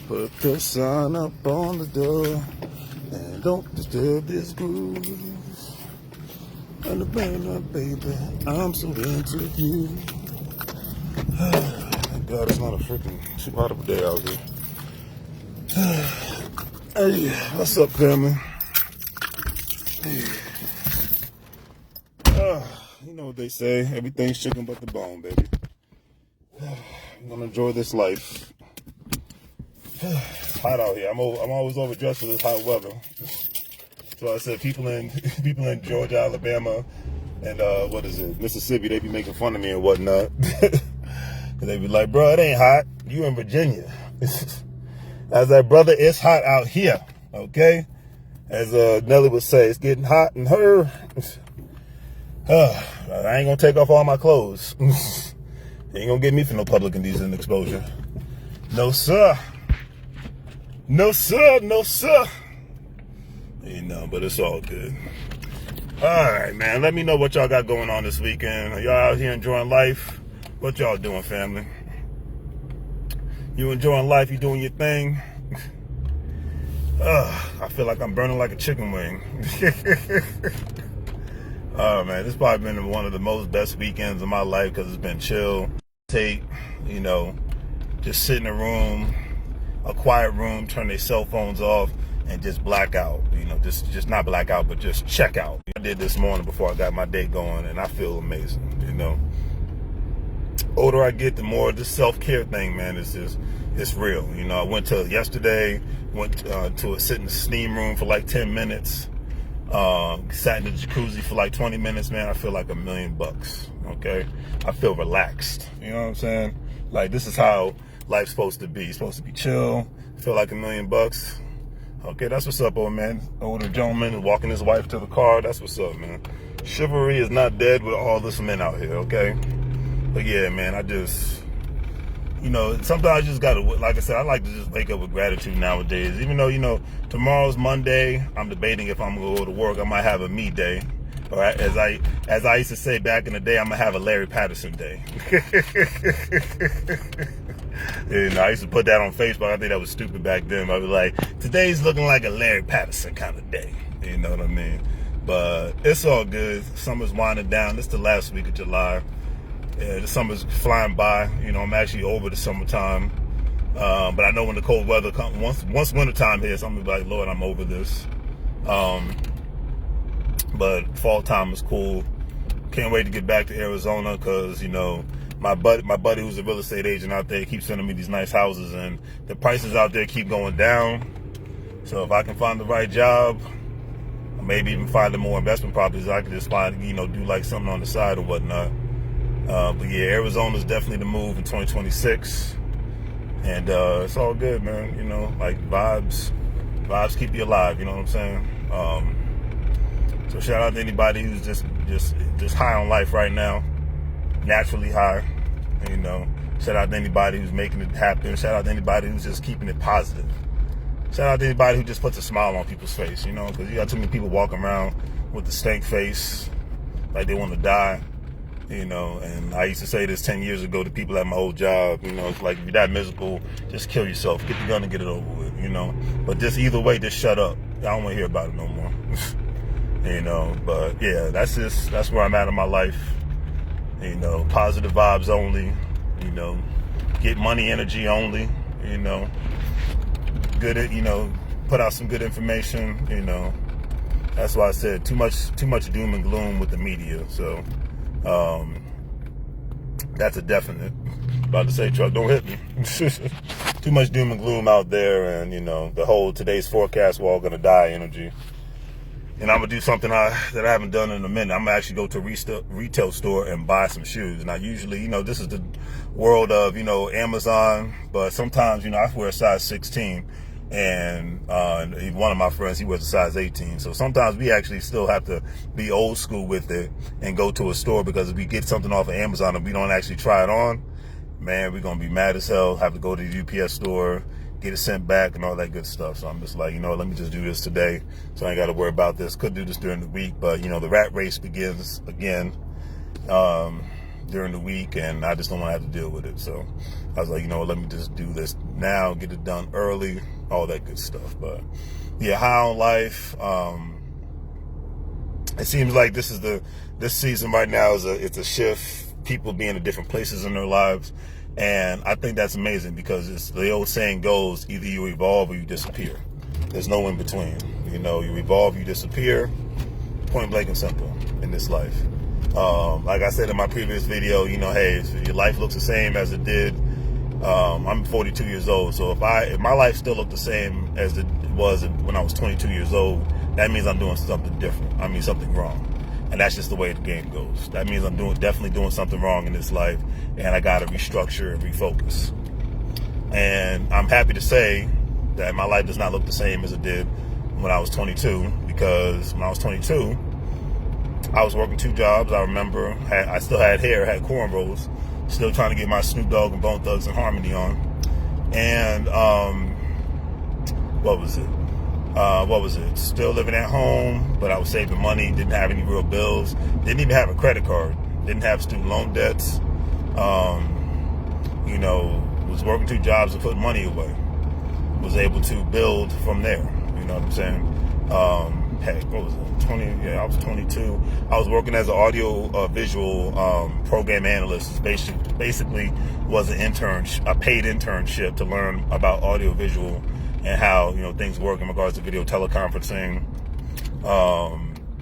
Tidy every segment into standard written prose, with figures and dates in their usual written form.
Put the sign up on the door and don't disturb this groove. And the baby, I'm so into you. Thank God it's not a freaking too hot of a day out here. Hey, what's up, family? Hey. You know what they say, everything's chicken but the bone, baby. I'm gonna enjoy this life. It's hot out here. I'm always overdressed for this hot weather. So I said people in Georgia, Alabama, and Mississippi, they be making fun of me and whatnot. They be like, bro, it ain't hot. You in Virginia. I was like, brother, it's hot out here. Okay? As Nelly would say, it's getting hot in her. I ain't gonna take off all my clothes. Ain't gonna get me for no public indecent exposure. No, sir. No, sir. No, sir. You know, but it's all good. All right, man. Let me know what y'all got going on this weekend. Are y'all out here enjoying life? What y'all doing, family? You enjoying life? You doing your thing? I feel like I'm burning like a chicken wing. Oh, man. This probably been one of the most best weekends of my life because it's been chill. You know, just sit in a room, a quiet room, turn their cell phones off, and just black out. You know, just not black out, but just check out. I did this morning before I got my day going, and I feel amazing. You know, older I get, the more this self-care thing, man, it's real. You know, I went to sit in the steam room for like 10 minutes. Sat in the jacuzzi for like 20 minutes, man. I feel like $1 million. Okay, I feel relaxed. You know what I'm saying? Like, this is how life's supposed to be. It's supposed to be chill. Feel like $1 million. Okay, that's what's up, old man. Older gentleman walking his wife to the car. That's what's up, man. Chivalry is not dead with all this men out here. Okay, but yeah, man. You know, sometimes I just gotta, like I said, I like to just wake up with gratitude nowadays. Even though, you know, tomorrow's Monday, I'm debating if I'm gonna go to work. I might have a me day. All right, as I used to say back in the day, I'm gonna have a Larry Patterson day. You know, I used to put that on Facebook. I think that was stupid back then. I was like, today's looking like a Larry Patterson kind of day. You know what I mean? But it's all good. Summer's winding down. It's the last week of July. Yeah, the summer's flying by. You know, I'm actually over the summertime. But I know when the cold weather comes, once wintertime hits, I'm gonna be like, Lord, I'm over this. But fall time is cool. Can't wait to get back to Arizona because, you know, my buddy who's a real estate agent out there keeps sending me these nice houses, and the prices out there keep going down. So if I can find the right job, or maybe even find more investment properties, I can just find, you know, do like something on the side or whatnot. But yeah, Arizona's definitely the move in 2026. And it's all good, man. You know, like vibes keep you alive, you know what I'm saying? So shout out to anybody who's just high on life right now, naturally high. You know, shout out to anybody who's making it happen. Shout out to anybody who's just keeping it positive. Shout out to anybody who just puts a smile on people's face, you know, because you got too many people walking around with the stank face, like they want to die. You know, and I used to say this 10 years ago to people at my old job, you know, it's like, if you're that miserable, just kill yourself. Get the gun and get it over with, you know. But just either way, just shut up. I don't want to hear about it no more. You know, but yeah, that's where I'm at in my life. You know, positive vibes only, you know, get money energy only, you know, you know, put out some good information, you know. That's why I said too much doom and gloom with the media. So, that's a definite. About to say, truck, don't hit me. Too much doom and gloom out there, and you know, the whole today's forecast, we're all gonna die energy. And I'm gonna do something that I haven't done in a minute. I'm gonna actually go to a retail store and buy some shoes. Now, usually, you know, this is the world of, you know, Amazon, but sometimes, you know, I wear a size 16. And one of my friends, he wears a size 18. So sometimes we actually still have to be old school with it and go to a store, because if we get something off of Amazon and we don't actually try it on, man, we're going to be mad as hell, have to go to the UPS store, get it sent back and all that good stuff. So I'm just like, you know, let me just do this today, so I ain't got to worry about this. Could do this during the week, but, you know, the rat race begins again during the week, and I just don't want to have to deal with it. So I was like, you know, let me just do this now, get it done early, all that good stuff. But yeah, high on life. It seems like this season right now it's a shift. People being in different places in their lives, and I think that's amazing because it's the old saying goes: either you evolve or you disappear. There's no in between. You know, you evolve, you disappear. Point blank and simple in this life. Like I said in my previous video, you know, hey, if your life looks the same as it did. I'm 42 years old, so if my life still looked the same as it was when I was 22 years old, that means I'm doing something different. I mean, something wrong. And that's just the way the game goes. That means I'm definitely doing something wrong in this life, and I got to restructure and refocus. And I'm happy to say that my life does not look the same as it did when I was 22, because when I was 22, I was working 2 jobs. I remember I still had hair, had cornrows, still trying to get my Snoop Dogg and Bone Thugs and Harmony on. And what was it? Still living at home, but I was saving money, didn't have any real bills, didn't even have a credit card, didn't have student loan debts, you know, was working 2 jobs and putting money away. Was able to build from there, you know what I'm saying? Heck, what was it? I was 22. I was working as an audio visual program analyst. Basically was an a paid internship to learn about audio visual and how, you know, things work in regards to video teleconferencing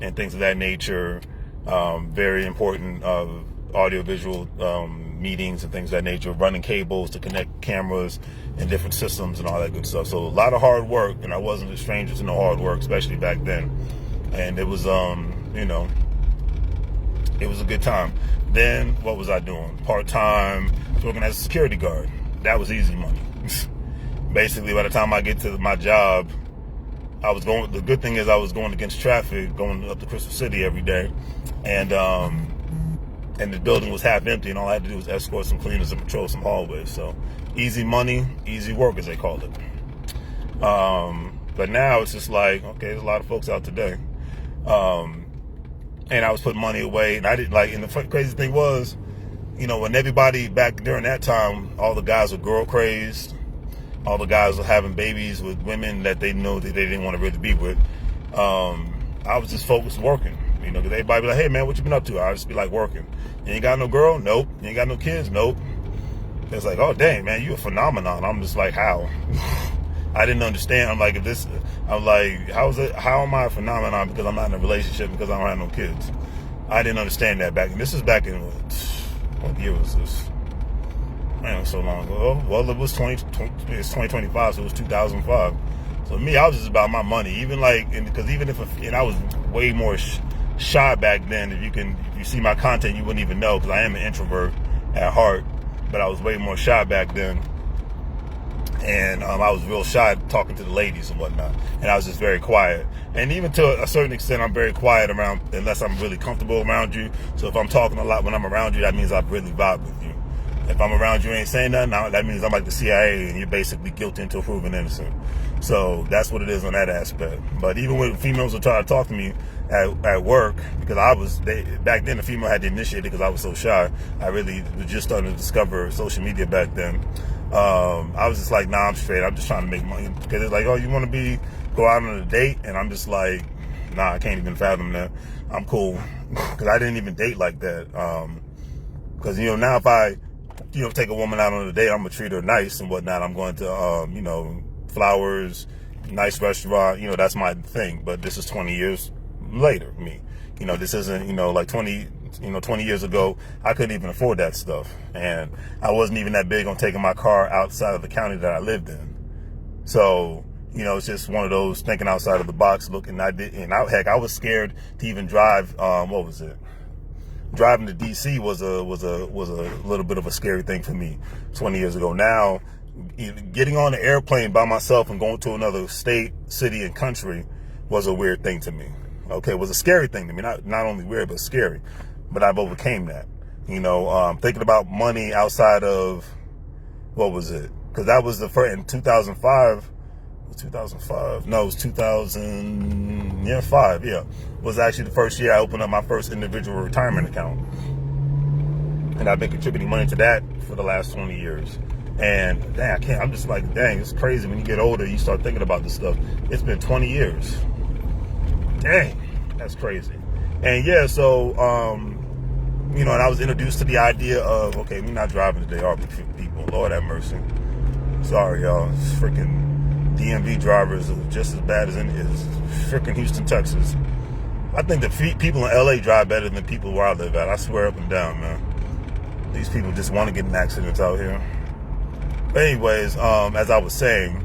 and things of that nature. Very important audio visual meetings and things of that nature, running cables to connect cameras and different systems and all that good stuff. So a lot of hard work, and I wasn't a stranger to no hard work, especially back then. And it was, you know, it was a good time. Then what was I doing? Part-time, working as a security guard. That was easy money. Basically, by the time I get to my job, the good thing is I was going against traffic, going up to Crystal City every day. And the building was half empty, and all I had to do was escort some cleaners and patrol some hallways. So easy money, easy work, as they call it. But now it's just like, okay, there's a lot of folks out today. And I was putting money away, and I didn't and the crazy thing was, you know, when everybody back during that time, all the guys were girl crazed. All the guys were having babies with women that they know that they didn't want to really be with. I was just focused working, you know, because everybody be like, hey, man, what you been up to? I'll just be like, working. You ain't got no girl? Nope. You ain't got no kids? Nope. It's like, oh, dang, man, you a phenomenon. I'm just like, how? I didn't understand. I'm like, how am I a phenomenon because I'm not in a relationship because I don't have no kids? I didn't understand that back. And this is back in, what year was this? Man, so long ago. Well, it was 2025, so it was 2005. So me, I was just about my money. Even because I was way more shy back then. If you see my content, you wouldn't even know because I am an introvert at heart. But I was way more shy back then. And I was real shy talking to the ladies and whatnot. And I was just very quiet. And even to a certain extent, I'm very quiet unless I'm really comfortable around you. So if I'm talking a lot when I'm around you, that means I really vibe with you. If I'm around you and ain't saying nothing, that means I'm like the CIA and you're basically guilty until proven innocent. So that's what it is on that aspect. But even when females would try to talk to me at work, because back then the female had to initiate it because I was so shy. I really was just starting to discover social media back then. I was just like, nah, I'm straight. I'm just trying to make money. Because it's like, oh, you want to go out on a date? And I'm just like, nah, I can't even fathom that. I'm cool. Because I didn't even date like that. Because, you know, now if I, you know, take a woman out on a date, I'm going to treat her nice and whatnot. I'm going to, you know, flowers, nice restaurant. You know, that's my thing. But this is 20 years later, me. You know, this isn't, you know, like 20 years ago, I couldn't even afford that stuff. And I wasn't even that big on taking my car outside of the county that I lived in. So, you know, it's just one of those thinking outside of the box, looking. Heck, I was scared to even drive. What was it? Driving to DC was a little bit of a scary thing for me 20 years ago. Now, getting on an airplane by myself and going to another state, city, and country was a weird thing to me. Okay, it was a scary thing to me. Not only weird, but scary. But I've overcame that. You know, thinking about money outside of, what was it? Because that was the first, in 2005, no, it was 2005, yeah. Was actually the first year I opened up my first individual retirement account. And I've been contributing money to that for the last 20 years. And dang, I can't. I'm just like, dang, it's crazy. When you get older, you start thinking about this stuff. It's been 20 years. Dang, that's crazy. And yeah, so you know, and I was introduced to the idea of, okay, we're not driving today, are we, people? Lord have mercy. Sorry, y'all. Freaking DMV drivers are just as bad as freaking Houston, Texas. I think the people in LA drive better than people where I live at. I swear up and down, man. These people just want to get in accidents out here. But anyways, as I was saying,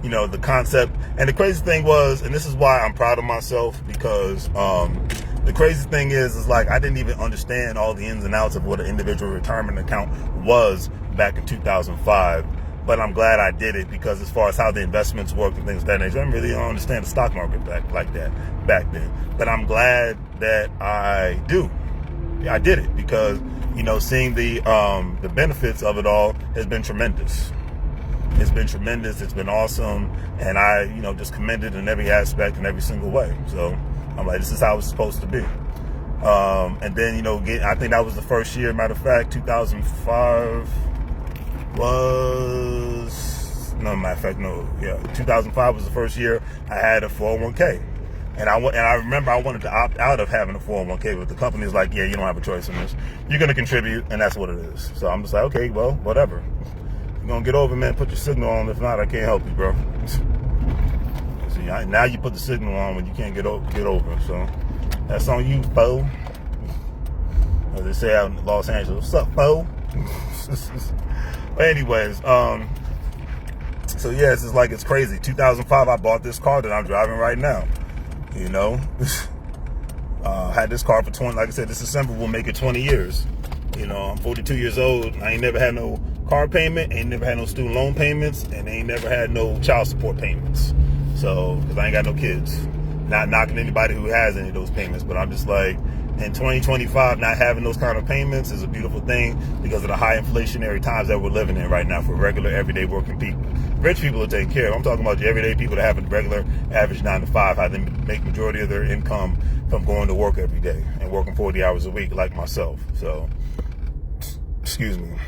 you know, the concept, and the crazy thing was, and this is why I'm proud of myself, because the crazy thing is like, I didn't even understand all the ins and outs of what an individual retirement account was back in 2005. But I'm glad I did it, because as far as how the investments work and things of that nature, I really don't understand the stock market back then. But I'm glad that I do. Yeah, I did it, because, you know, seeing the benefits of it all has been tremendous. It's been tremendous. It's been awesome. And I, you know, just commend it in every aspect and every single way. So I'm like, this is how it's supposed to be. And then, you know, I think that was the first year. Matter of fact, 2005 was, no, matter of fact, no. Yeah, 2005 was the first year I had a 401k. And I remember I wanted to opt out of having a 401k, but the company was like, yeah, you don't have a choice in this. You're going to contribute, and that's what it is. So I'm just like, okay, well, whatever. You're going to get over, man. Put your signal on. If not, I can't help you, bro. See, now you put the signal on when you can't get over. So that's on you, Bo. As they say out in Los Angeles, what's up, Bo? But anyways, so yeah, it's just like, it's crazy. 2005, I bought this car that I'm driving right now. You know, had this car for 20, like I said, this December will make it 20 years. You know, I'm 42 years old. I ain't never had no car payment, ain't never had no student loan payments, and ain't never had no child support payments. So, because I ain't got no kids. Not knocking anybody who has any of those payments, but I'm just like, in 2025, not having those kind of payments is a beautiful thing, because of the high inflationary times that we're living in right now for regular, everyday working people. Rich people are taken care of. I'm talking about the everyday people that have a regular, average 9 to 5, how they make majority of their income from going to work every day and working 40 hours a week, like myself. So, excuse me.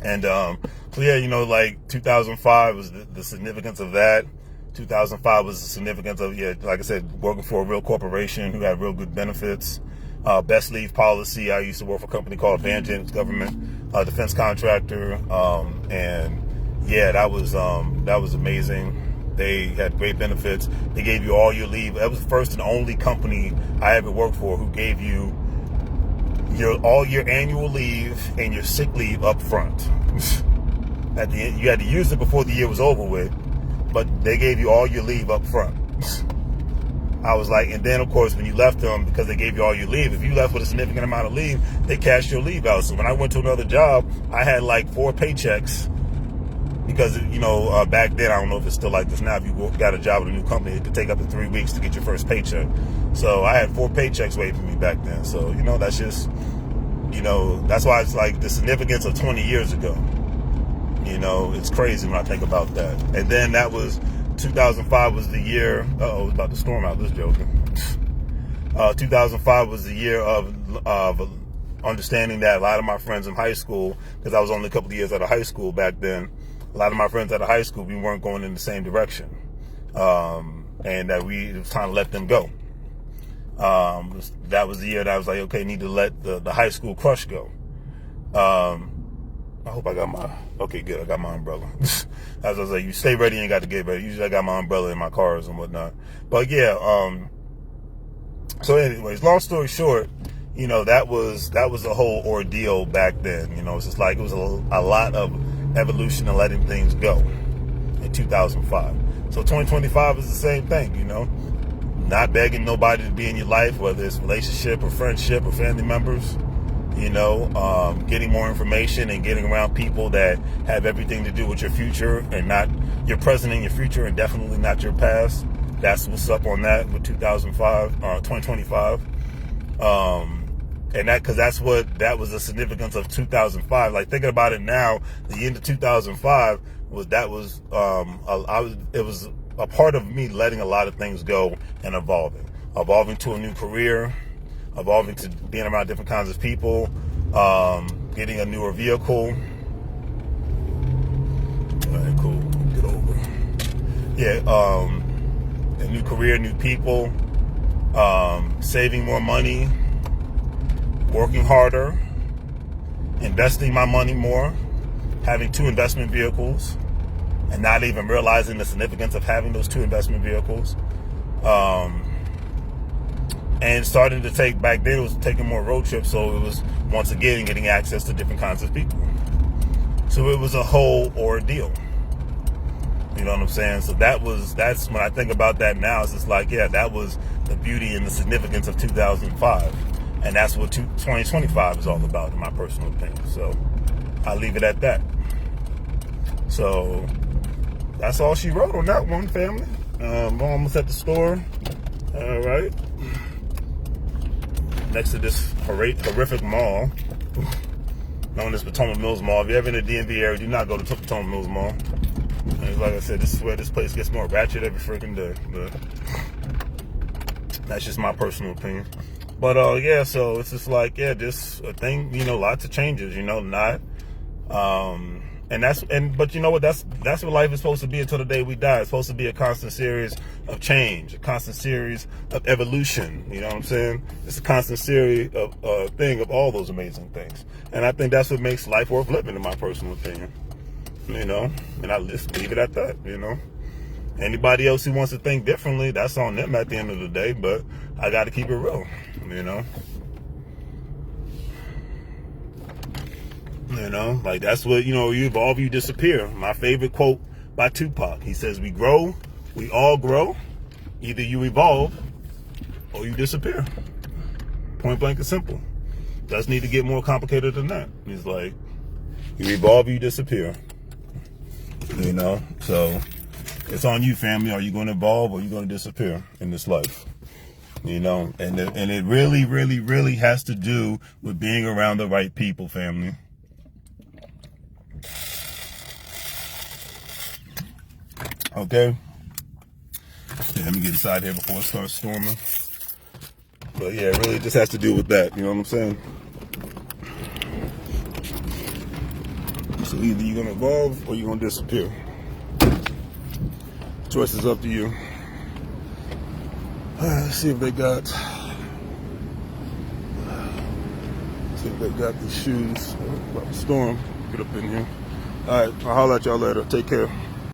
And so yeah, you know, like 2005 was the significance of that. 2005 was the significance of, yeah, like I said, working for a real corporation who had real good benefits. Best leave policy. I used to work for a company called Vangeance Government, defense contractor. And yeah, that was amazing. They had great benefits. They gave you all your leave. That was the first and only company I ever worked for who gave you all your annual leave and your sick leave up front. At the end, you had to use it before the year was over with, but they gave you all your leave up front. I was like, and then of course when you left them, because they gave you all your leave, if you left with a significant amount of leave, they cashed your leave out. So when I went to another job, I had like 4 paychecks, because, you know, back then, I don't know if it's still like this now, if you got a job with a new company, it could take up to 3 weeks to get your first paycheck. So I had 4 paychecks waiting for me back then. So, you know, that's just, you know, that's why it's like the significance of 20 years ago. You know, it's crazy when I think about that. And then that was 2005 was the year, it's about to storm out, this joking. 2005 was the year of understanding that a lot of my friends in high school, because I was only a couple of years out of high school back then, a lot of my friends out of high school, we weren't going in the same direction. And that it was time to let them go. That was the year that I was like, okay, need to let the high school crush go. I hope I got okay, good, I got my umbrella. As I was like, you stay ready, you ain't got to get ready. Usually I got my umbrella in my cars and whatnot. But yeah, so anyways, long story short, you know, that was a whole ordeal back then. You know, it's just like, it was a lot of evolution and letting things go in 2005. So 2025 is the same thing, you know, not begging nobody to be in your life, whether it's relationship or friendship or family members, you know, getting more information and getting around people that have everything to do with your future and not your present and your future, and definitely not your past. That's what's up on that with 2025. And that was the significance of 2005. Like, thinking about it now, the end of 2005 it was a part of me letting a lot of things go and evolving to a new career, evolving to being around different kinds of people, getting a newer vehicle, a new career, new people, saving more money, working harder, investing my money more, having 2 investment vehicles, and not even realizing the significance of having those 2 investment vehicles. And starting to take, back then it was taking more road trips, so it was once again getting access to different kinds of people. So it was a whole ordeal. You know what I'm saying? So that's when I think about that now, it's just like, yeah, that was the beauty and the significance of 2005. And that's what 2025 is all about, in my personal opinion. So I'll leave it at that. So that's all she wrote on that one, family. I'm almost at the store. All right. Next to this horrific mall, known as Potomac Mills Mall. If you're ever in the DMV area, do not go to Potomac Mills Mall. And like I said, this is where this place gets more ratchet every freaking day. But that's just my personal opinion. But yeah, so it's just like, yeah, just a thing, you know, lots of changes, you know, but you know what, that's what life is supposed to be until the day we die. It's supposed to be a constant series of change, a constant series of evolution. You know what I'm saying? It's a constant series of thing of all those amazing things. And I think that's what makes life worth living, in my personal opinion. You know, and I just leave it at that, you know. Anybody else who wants to think differently, that's on them at the end of the day, but I got to keep it real, you know. You know, like that's what, you know, you evolve, you disappear. My favorite quote by Tupac. He says, we all grow. Either you evolve or you disappear. Point blank and simple. Doesn't need to get more complicated than that. He's like, you evolve, you disappear. You know, so it's on you, family. Are you going to evolve or are you going to disappear in this life? You know, and it really, really, really has to do with being around the right people, family. Okay. Yeah, let me get inside here before it starts storming. But yeah, it really just has to do with that. You know what I'm saying? So either you're going to evolve or you're going to disappear. Choice is up to you. Let's see if they got these shoes. About to storm. Get up in here. All right, I'll holler at y'all later. Take care.